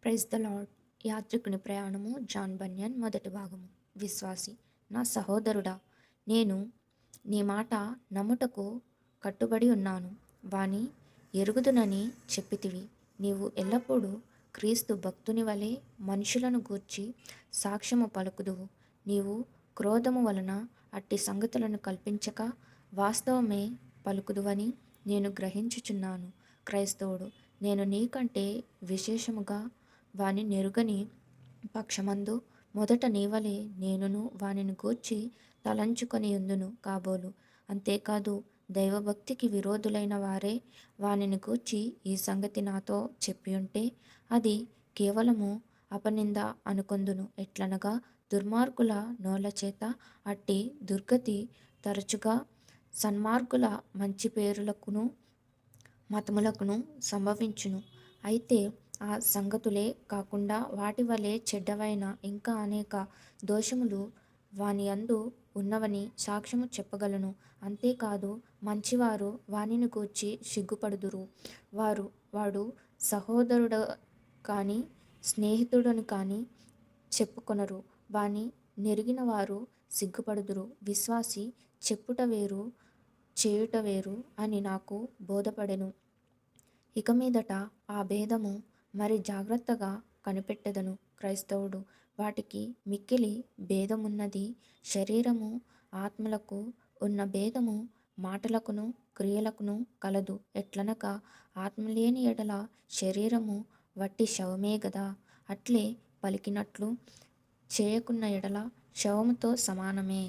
Praise the lord. యాత్రికుని ప్రయాణము John Bunyan మొదటి భాగము. విశ్వాసి, నా సహోదరుడా, నేను నీ మాట నమ్ముటకు కట్టుబడి ఉన్నాను. వాని ఎరుగుదునని చెప్పితివి. నీవు ఎల్లప్పుడూ క్రీస్తు భక్తుని వలె మనుషులను గూర్చి సాక్ష్యము పలుకుదువు. నీవు క్రోధము వలన అట్టి సంగతులను కల్పించక వాస్తవమే పలుకుదువని నేను గ్రహించుచున్నాను. క్రైస్తవుడు, నేను నీకంటే విశేషముగా వాని నెరుగని పక్షమందు మొదట నీవలే నేనును వానిని గూర్చి తలంచుకొని ఉందును కాబోలు. అంతేకాదు, దైవభక్తికి విరోధులైన వారే వానిని గూర్చి ఈ సంగతి నాతో చెప్పియుంటే అది కేవలము అపనింద అనుకొందును. ఎట్లనగా, దుర్మార్గుల నోళ్ళ చేత అట్టి దుర్గతి తరచుగా సన్మార్గుల మంచి పేరులకును మతములకును సంభవించును. అయితే ఆ సంగతులే కాకుండా వాటి వలె చెడ్డవైన ఇంకా అనేక దోషములు వాని యందు ఉన్నవని సాక్ష్యము చెప్పగలను. అంతేకాదు, మంచివారు వానిని గూర్చి సిగ్గుపడుదురు. వాడు సహోదరుడు కానీ స్నేహితుడని కానీ చెప్పుకొనరు. వాని నెరిగిన వారు సిగ్గుపడుదురు. విశ్వాసి చెప్పుట వేరు, చేయుట వేరు అని నాకు బోధపడెను. ఇక మీదట ఆ భేదము మరి జాగ్రత్తగా కనిపెట్టెదను. క్రైస్తవుడు, వాటికి మిక్కిలి భేదమున్నది. శరీరము ఆత్మలకు ఉన్న భేదము మాటలకును క్రియలకును కలదు. ఎట్లనగా, ఆత్మ లేని ఎడల శరీరము వట్టి శవమే గదా. అట్లే పలికినట్లు చేయకున్న ఎడల శవముతో సమానమే.